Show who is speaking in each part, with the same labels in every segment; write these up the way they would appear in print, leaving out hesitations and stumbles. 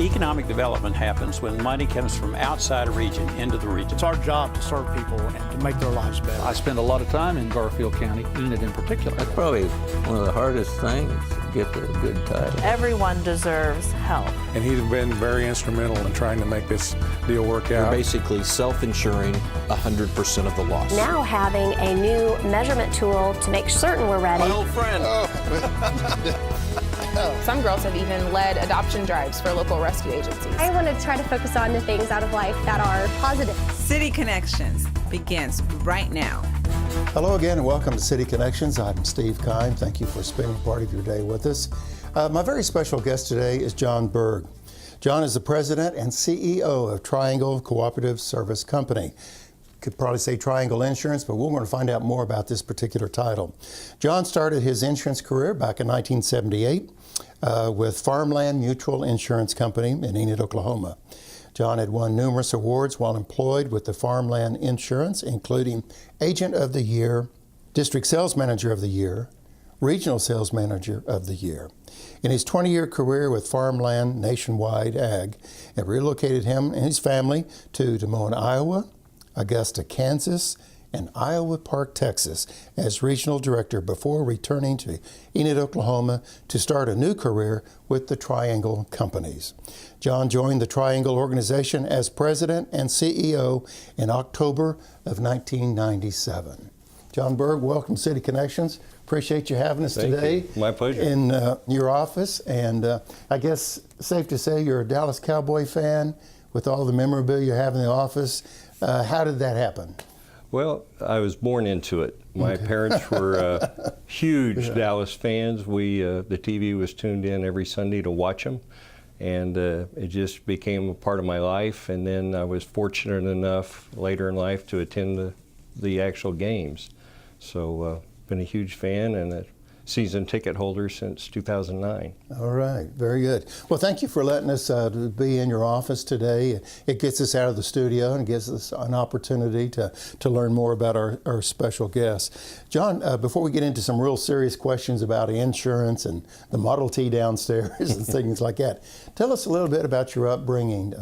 Speaker 1: Economic development happens when money comes from outside a region into the region.
Speaker 2: It's our job to serve people and to make their lives better.
Speaker 3: I spend a lot of time in Garfield County, Enid in particular.
Speaker 4: That's probably one of the hardest things, to get the good title.
Speaker 5: Everyone deserves help.
Speaker 6: And he's been very instrumental in trying to make this deal work out.
Speaker 7: We're basically self-insuring 100% of the loss.
Speaker 8: Now having a new measurement tool to make certain we're ready.
Speaker 7: My old friend.
Speaker 9: Some girls have even led adoption drives for local rescue agencies.
Speaker 10: I want to try to focus on the things out of life that are positive.
Speaker 11: City Connections begins right now.
Speaker 12: Hello again and welcome to City Connections. I'm Steve Kime. Thank you for spending part of your day with us. My very special guest today is John Berg. John is the president and CEO of Triangle Cooperative Service Company. Could probably say Triangle Insurance, but we're going to find out more about this particular title. John started his insurance career back in 1978 with Farmland Mutual Insurance Company in Enid, Oklahoma. John had won numerous awards while employed with the Farmland Insurance, including Agent of the Year, District Sales Manager of the Year, Regional Sales Manager of the Year. In his 20-year career with Farmland Nationwide Ag, it relocated him and his family to Des Moines, Iowa, Augusta, Kansas, and Iowa Park, Texas, as regional director before returning to Enid, Oklahoma to start a new career with the Triangle Companies. John joined the Triangle organization as president and CEO in October of 1997. John Berg, welcome to City Connections. Appreciate you having us today.
Speaker 13: Thank you. My pleasure.
Speaker 12: In your office, and I guess safe to say you're a Dallas Cowboy fan with all the memorabilia you have in the office. How did that happen?
Speaker 13: Well, I was born into it. My parents were huge Dallas fans. The TV was tuned in every Sunday to watch them, and it just became a part of my life. And then I was fortunate enough later in life to attend the actual games. So been a huge fan and a season ticket holder since 2009.
Speaker 12: All right, very good. Well, thank you for letting us be in your office today. It gets us out of the studio and gives us an opportunity to learn more about our special guests. John, before we get into some real serious questions about insurance and the Model T downstairs and things like that, tell us a little bit about your upbringing,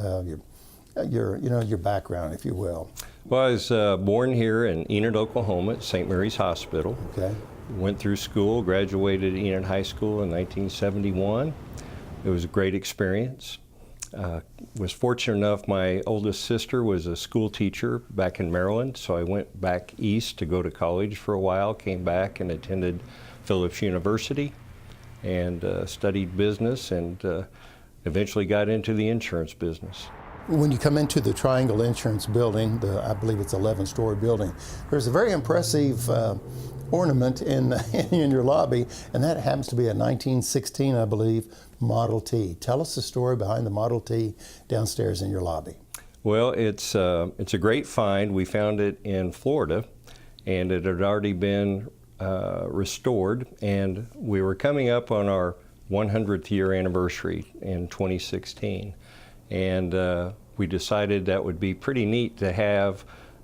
Speaker 12: your background, if you will.
Speaker 13: Well, I was born here in Enid, Oklahoma at St. Mary's Hospital.
Speaker 12: Okay.
Speaker 13: Went through school, graduated Enid High School in 1971. It was a great experience. Was fortunate enough, my oldest sister was a school teacher back in Maryland, so I went back east to go to college for a while, came back and attended Phillips University and studied business and eventually got into the insurance business.
Speaker 12: When you come into the Triangle Insurance building, I believe it's an 11-story building, there's a very impressive ornament in your lobby, and that happens to be a 1916, I believe, Model T. Tell us the story behind the Model T downstairs in your lobby.
Speaker 13: Well, it's a great find. We found it in Florida, and it had already been restored, and we were coming up on our 100th year anniversary in 2016, and we decided that would be pretty neat to have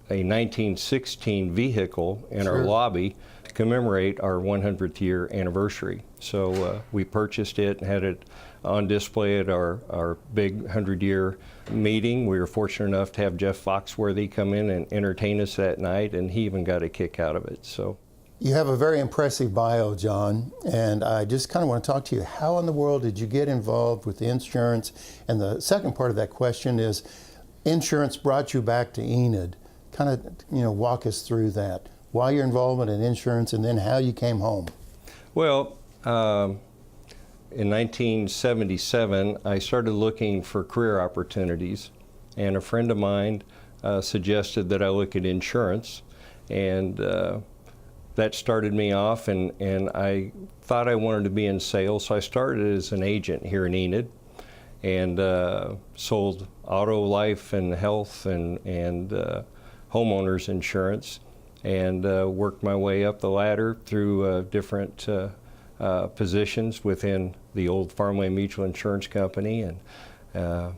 Speaker 13: a 1916 vehicle in our lobby to commemorate our 100th year anniversary. So we purchased it and had it on display at our big 100-year meeting. We were fortunate enough to have Jeff Foxworthy come in and entertain us that night, and he even got a kick out of it. So.
Speaker 12: You have a very impressive bio, John, and I just kind of want to talk to you. How in the world did you get involved with insurance? And the second part of that question is, insurance brought you back to Enid. Kind of, walk us through that. Why your involvement in insurance, and then how you came home.
Speaker 13: Well, in 1977, I started looking for career opportunities, and a friend of mine suggested that I look at insurance, and that started me off, and I thought I wanted to be in sales, so I started as an agent here in Enid, and sold auto, life, and health, and homeowners insurance, and worked my way up the ladder through different positions within the old Farmland Mutual Insurance Company, and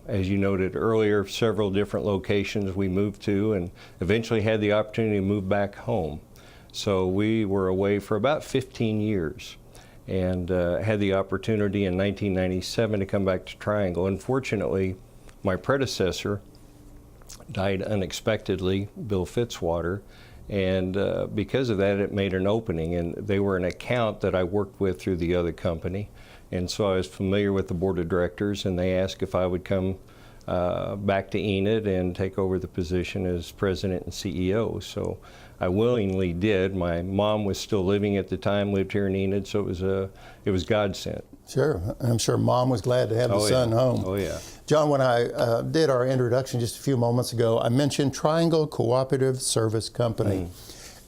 Speaker 13: as you noted earlier, several different locations we moved to, and eventually had the opportunity to move back home. So we were away for about 15 years, and had the opportunity in 1997 to come back to Triangle. Unfortunately, my predecessor died unexpectedly, Bill Fitzwater, and because of that, it made an opening, and they were an account that I worked with through the other company, and so I was familiar with the board of directors, and they asked if I would come back to Enid and take over the position as president and CEO. So I willingly did. My mom was still living at the time, lived here in Enid, so it was God sent.
Speaker 12: Sure, and I'm sure Mom was glad to have the son home.
Speaker 13: Oh yeah.
Speaker 12: John, when I did our introduction just a few moments ago, I mentioned Triangle Cooperative Service Company.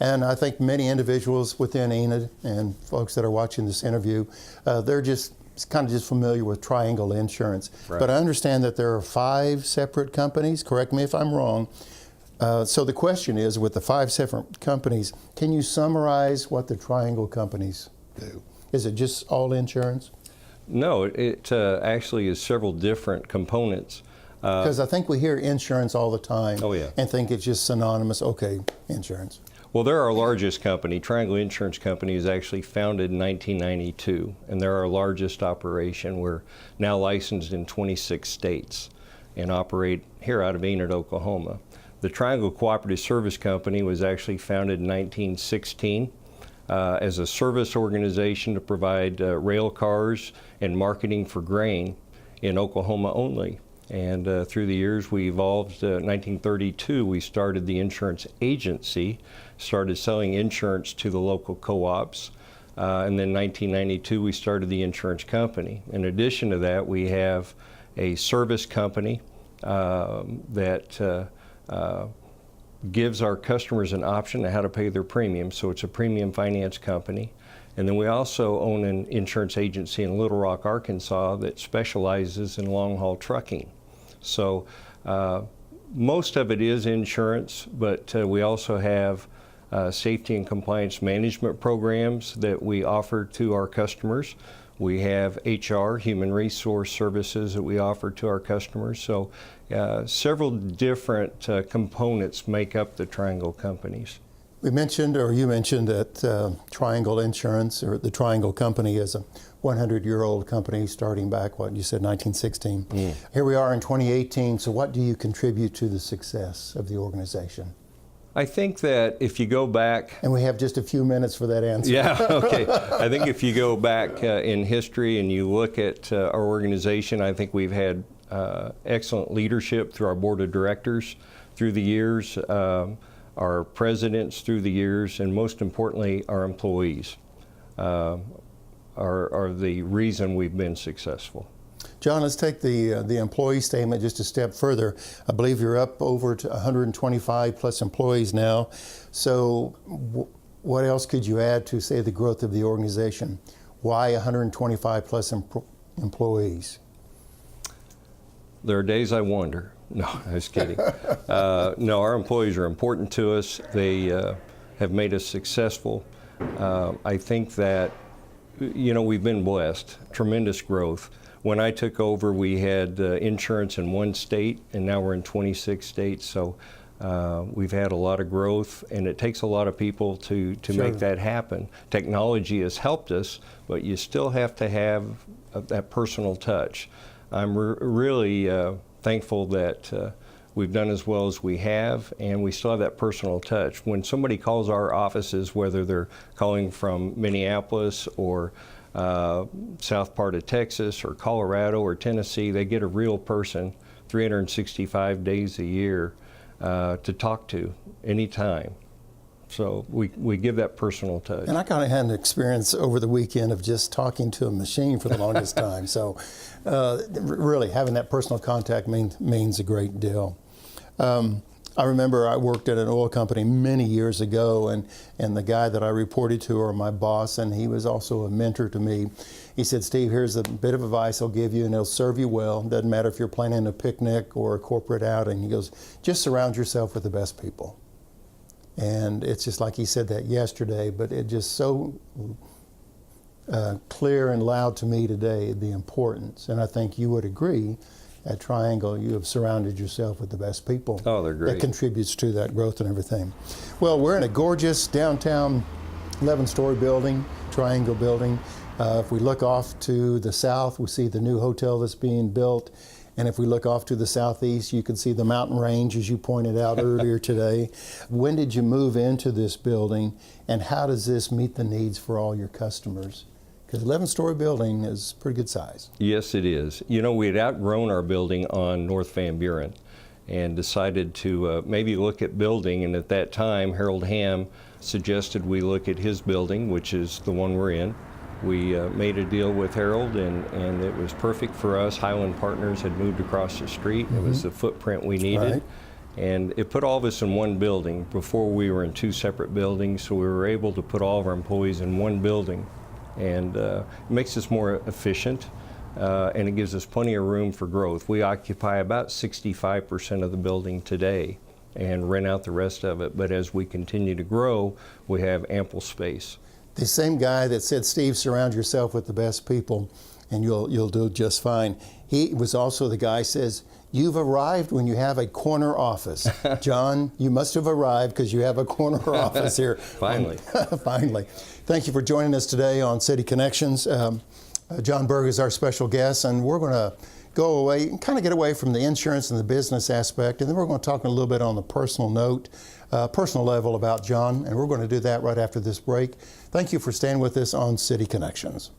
Speaker 12: And I think many individuals within Enid and folks that are watching this interview, they're just kind of just familiar with Triangle Insurance.
Speaker 13: Right.
Speaker 12: But I understand that there are 5 separate companies. Correct me if I'm wrong. So the question is, with the 5 separate companies, can you summarize what the Triangle companies do? Is it just all insurance?
Speaker 13: No, it actually is several different components.
Speaker 12: Because I think we hear insurance all the time.
Speaker 13: Oh, yeah.
Speaker 12: And think it's just synonymous, okay, insurance.
Speaker 13: Well, they're our largest company. Triangle Insurance Company is actually founded in 1992, and they're our largest operation. We're now licensed in 26 states and operate here out of Enid, Oklahoma. The Triangle Cooperative Service Company was actually founded in 1916 as a service organization to provide rail cars and marketing for grain in Oklahoma only. And through the years we evolved. 1932 we started the insurance agency, started selling insurance to the local co-ops. And then 1992 we started the insurance company. In addition to that, we have a service company that gives our customers an option on how to pay their premium. So it's a premium finance company. And then we also own an insurance agency in Little Rock, Arkansas that specializes in long-haul trucking. So most of it is insurance, but we also have safety and compliance management programs that we offer to our customers. We have HR, human resource services, that we offer to our customers. So several different components make up the Triangle companies.
Speaker 12: We mentioned, or you mentioned, that Triangle Insurance, or the Triangle Company, is a 100-year-old company starting back, what you said, 1916. Here we are in 2018, so what do you contribute to the success of the organization?
Speaker 13: I think that if you go back...
Speaker 12: And we have just a few minutes for that answer.
Speaker 13: Yeah, okay. I think if you go back in history and you look at our organization, I think we've had excellent leadership through our board of directors through the years, our presidents through the years, and most importantly, our employees are the reason we've been successful.
Speaker 12: John, let's take the employee statement just a step further. I believe you're up over to 125 plus employees now. So what else could you add to, say, the growth of the organization? Why 125 plus employees?
Speaker 13: There are days I wonder. No, I was kidding. No, our employees are important to us. They have made us successful. I think that, you know, we've been blessed, tremendous growth. When I took over, we had insurance in 1 state, and now we're in 26 states. So we've had a lot of growth, and it takes a lot of people to make that happen. Technology has helped us, but you still have to have that personal touch. I'm really thankful that we've done as well as we have, and we still have that personal touch. When somebody calls our offices, whether they're calling from Minneapolis or south part of Texas or Colorado or Tennessee, they get a real person 365 days a year to talk to anytime. So we give that personal touch.
Speaker 12: And I kind of had an experience over the weekend of just talking to a machine for the longest time. So really having that personal contact means a great deal. I remember I worked at an oil company many years ago, and the guy that I reported to, or my boss, and he was also a mentor to me, he said, Steve, here's a bit of advice I'll give you, and it'll serve you well. Doesn't matter if you're planning a picnic or a corporate outing. He goes, just surround yourself with the best people. And it's just like he said that yesterday, but it just so clear and loud to me today, the importance. And I think you would agree, at Triangle, you have surrounded yourself with the best people.
Speaker 13: Oh, they're great.
Speaker 12: That contributes to that growth and everything. Well, we're in a gorgeous downtown 11-story building, Triangle building. If we look off to the south, we see the new hotel that's being built. And if we look off to the southeast, you can see the mountain range, as you pointed out earlier today. When did you move into this building, and how does this meet the needs for all your customers? Because 11-story building is pretty good size.
Speaker 13: Yes, it is. You know, we had outgrown our building on North Van Buren and decided to maybe look at building, and at that time, Harold Hamm suggested we look at his building, which is the one we're in. We made a deal with Harold, and it was perfect for us. Highland Partners had moved across the street. It was the footprint we needed.
Speaker 12: Right.
Speaker 13: And it put all of us in one building. Before, we were in 2 separate buildings, so we were able to put all of our employees in one building. And it makes us more efficient, and it gives us plenty of room for growth. We occupy about 65% of the building today and rent out the rest of it. But as we continue to grow, we have ample space.
Speaker 12: The same guy that said, Steve, surround yourself with the best people and you'll do just fine. He was also the guy who says, you've arrived when you have a corner office. John, you must have arrived because you have a corner office here.
Speaker 13: Finally.
Speaker 12: Finally. Thank you for joining us today on City Connections. John Berg is our special guest, and we're going to go away and kind of get away from the insurance and the business aspect, and then we're going to talk a little bit on the personal note, personal level about John, and we're going to do that right after this break. Thank you for staying with us on City Connections.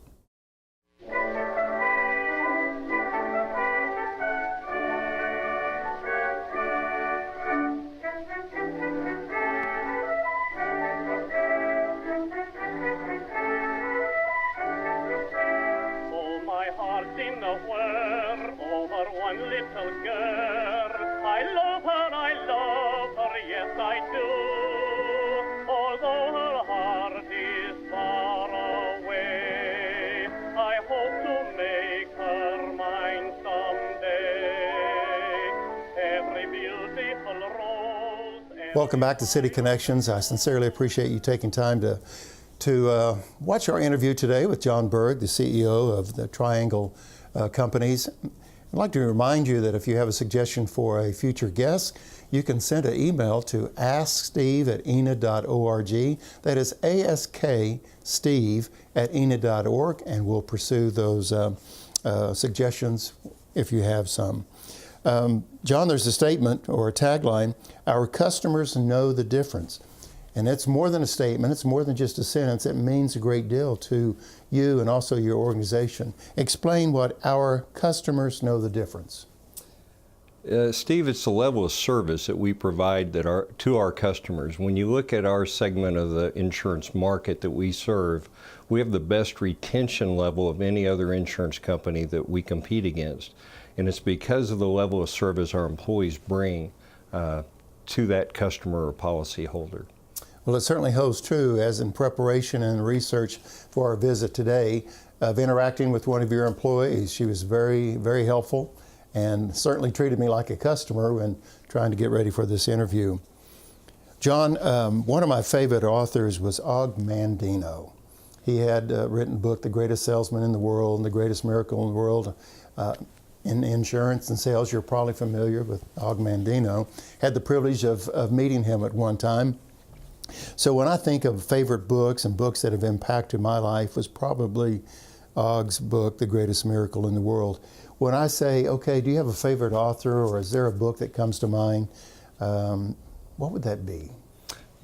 Speaker 12: Welcome back to City Connections. I sincerely appreciate you taking time to watch our interview today with John Berg, the CEO of the Triangle Companies. I'd like to remind you that if you have a suggestion for a future guest, you can send an email to asksteve@enid.org. That is asksteve@enid.org, and we'll pursue those suggestions if you have some. John, there's a statement or a tagline, our customers know the difference. And it's more than a statement, it's more than just a sentence, it means a great deal to you and also your organization. Explain what our customers know the difference.
Speaker 13: Steve, it's the level of service that we provide to our customers. When you look at our segment of the insurance market that we serve, we have the best retention level of any other insurance company that we compete against. And it's because of the level of service our employees bring to that customer or policy holder.
Speaker 12: Well, it certainly holds true, as in preparation and research for our visit today, of interacting with one of your employees. She was very, very helpful and certainly treated me like a customer when trying to get ready for this interview. John, one of my favorite authors was Og Mandino. He had written a book, The Greatest Salesman in the World and The Greatest Miracle in the World. In insurance and sales, you're probably familiar with Og Mandino. Had the privilege of meeting him at one time. So when I think of favorite books and books that have impacted my life, was probably Og's book, The Greatest Miracle in the World. When I say, okay, do you have a favorite author, or is there a book that comes to mind? What would that be?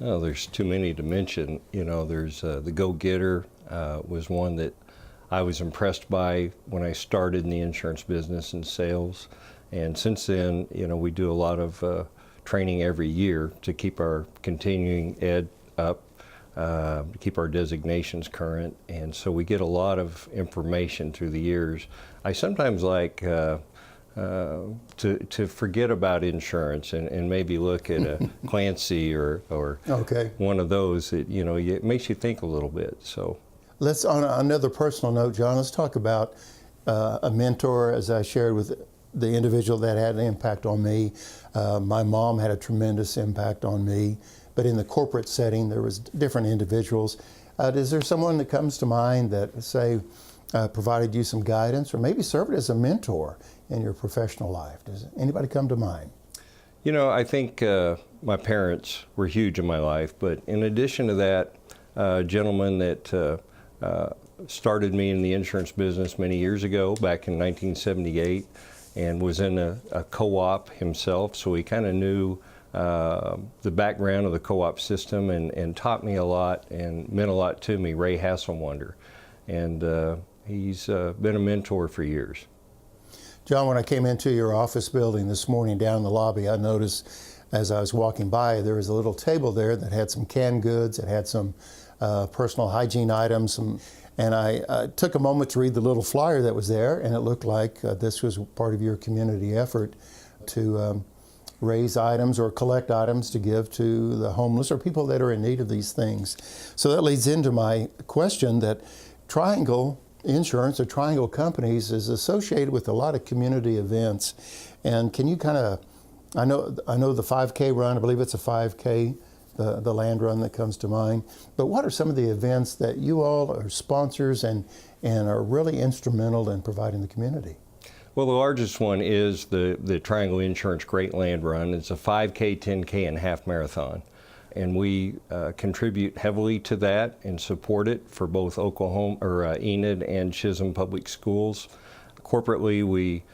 Speaker 13: Oh, there's too many to mention. You know, there's The Go-Getter was one that I was impressed by when I started in the insurance business and sales. And since then, you know, we do a lot of training every year to keep our continuing ed up, to keep our designations current. And so we get a lot of information through the years. I sometimes like to forget about insurance and maybe look at a Clancy or
Speaker 12: okay.
Speaker 13: one of those that, you know, it makes you think a little bit. So.
Speaker 12: Let's, on another personal note, John, let's talk about a mentor, as I shared with the individual that had an impact on me. My mom had a tremendous impact on me, but in the corporate setting, there was different individuals. Is there someone that comes to mind that, say, provided you some guidance, or maybe served as a mentor in your professional life? Does anybody come to mind?
Speaker 13: You know, I think my parents were huge in my life, but in addition to that, a gentleman that started me in the insurance business many years ago, back in 1978, and was in a co-op himself, so he kind of knew the background of the co-op system and taught me a lot and meant a lot to me, Ray Hasselwander. And he's been a mentor for years.
Speaker 12: John, when I came into your office building this morning down in the lobby, I noticed as I was walking by, there was a little table there that had some canned goods, it had some personal hygiene items, and I took a moment to read the little flyer that was there, and it looked like this was part of your community effort to raise items or collect items to give to the homeless or people that are in need of these things. So that leads into my question that Triangle Insurance or Triangle Companies is associated with a lot of community events. And can you kind of, I know the 5K run, I believe it's a 5K, the land run that comes to mind, but what are some of the events that you all are sponsors and are really instrumental in providing the community?
Speaker 13: Well, the largest one is the Triangle Insurance Great Land Run. It's a 5K, 10K, and half marathon. And we contribute heavily to that and support it for both Enid and Chisholm Public Schools. Corporately, we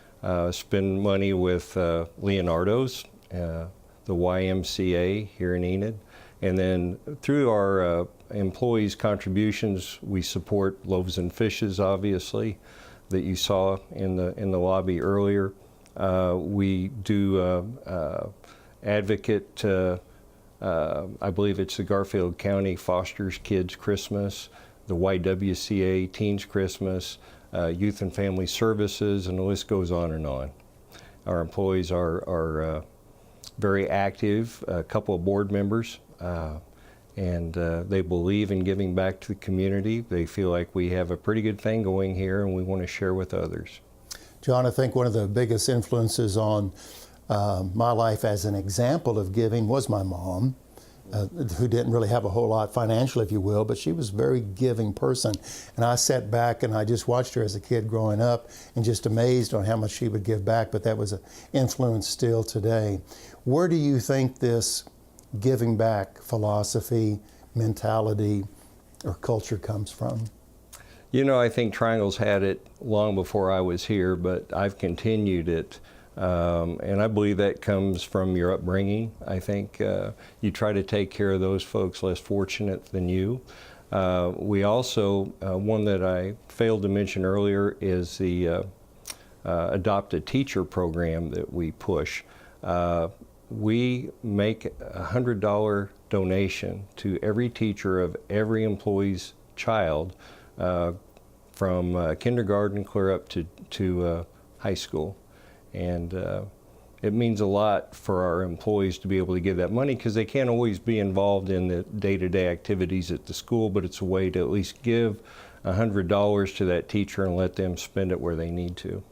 Speaker 13: spend money with Leonardo's, the YMCA here in Enid. And then through our employees' contributions, we support Loaves and Fishes, obviously, that you saw in the lobby earlier. We do advocate, I believe it's the Garfield County Foster's Kids Christmas, the YWCA Teens Christmas, Youth and Family Services, and the list goes on and on. Our employees are very active, a couple of board members, and they believe in giving back to the community. They feel like we have a pretty good thing going here and we want to share with others.
Speaker 12: John, I think one of the biggest influences on my life as an example of giving was my mom, who didn't really have a whole lot financially, if you will, but she was a very giving person. And I sat back and I just watched her as a kid growing up and just amazed on how much she would give back, but that was an influence still today. Where do you think this giving back philosophy, mentality, or culture comes from?
Speaker 13: You know, I think Triangle's had it long before I was here, but I've continued it. And I believe that comes from your upbringing. I think you try to take care of those folks less fortunate than you. We also, one that I failed to mention earlier is the Adopt a Teacher program that we push. We make a $100 donation to every teacher of every employee's child from kindergarten clear up to high school. And it means a lot for our employees to be able to give that money because they can't always be involved in the day-to-day activities at the school, but it's a way to at least give $100 to that teacher and let them spend it where they need to.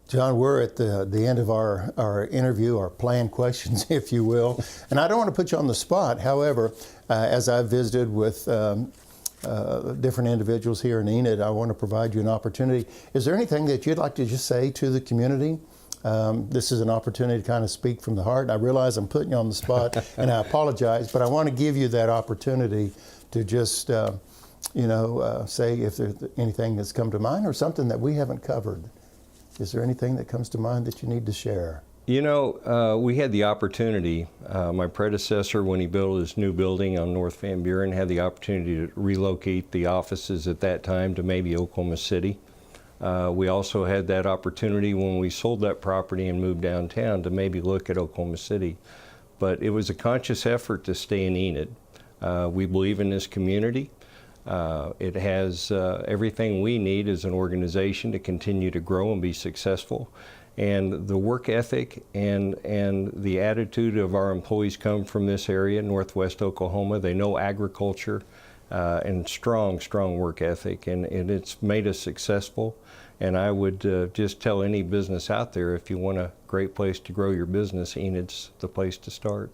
Speaker 12: John, we're at the end of our interview, our planned questions, if you will. And I don't want to put you on the spot. However, as I've visited with different individuals here in Enid, I want to provide you an opportunity. Is there anything that you'd like to just say to the community? This is an opportunity to kind of speak from the heart. I realize I'm putting you on the spot, and I apologize, but I want to give you that opportunity to just, say if there's anything that's come to mind or something that we haven't covered. Is there anything that comes to mind that you need to share?
Speaker 13: You know, we had the opportunity, my predecessor, when he built his new building on North Van Buren, had the opportunity to relocate the offices at that time to maybe Oklahoma City. We also had that opportunity when we sold that property and moved downtown to maybe look at Oklahoma City. But it was a conscious effort to stay in Enid. We believe in this community. It has everything we need as an organization to continue to grow and be successful. And the work ethic and the attitude of our employees come from this area, Northwest Oklahoma. They know agriculture and strong work ethic, and it's made us successful. And I would just tell any business out there, if you want a great place to grow your business, Enid's the place to start.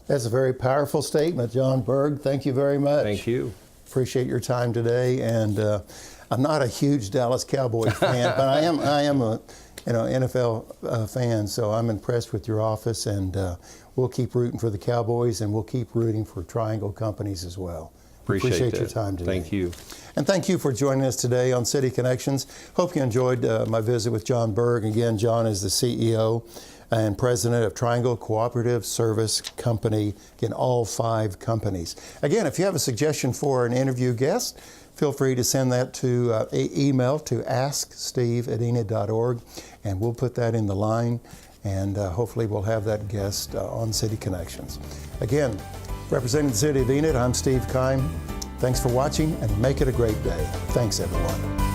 Speaker 12: That's a very powerful statement, John Berg. Thank you very much.
Speaker 13: Thank you.
Speaker 12: Appreciate your time today. And I'm not a huge Dallas Cowboy fan, but I am a NFL fan. So I'm impressed with your office, and we'll keep rooting for the Cowboys, and we'll keep rooting for Triangle Companies as well.
Speaker 13: Appreciate
Speaker 12: your time today.
Speaker 13: Thank you.
Speaker 12: And thank you for joining us today on City Connections. Hope you enjoyed my visit with John Berg. Again, John is the CEO and president of Triangle Cooperative Service Company, again, all 5 companies. Again, if you have a suggestion for an interview guest, feel free to send that to email to asksteve@enid.org, and we'll put that in the line, and hopefully we'll have that guest on City Connections. Again, representing the City of Enid, I'm Steve Kime. Thanks for watching, and make it a great day. Thanks, everyone.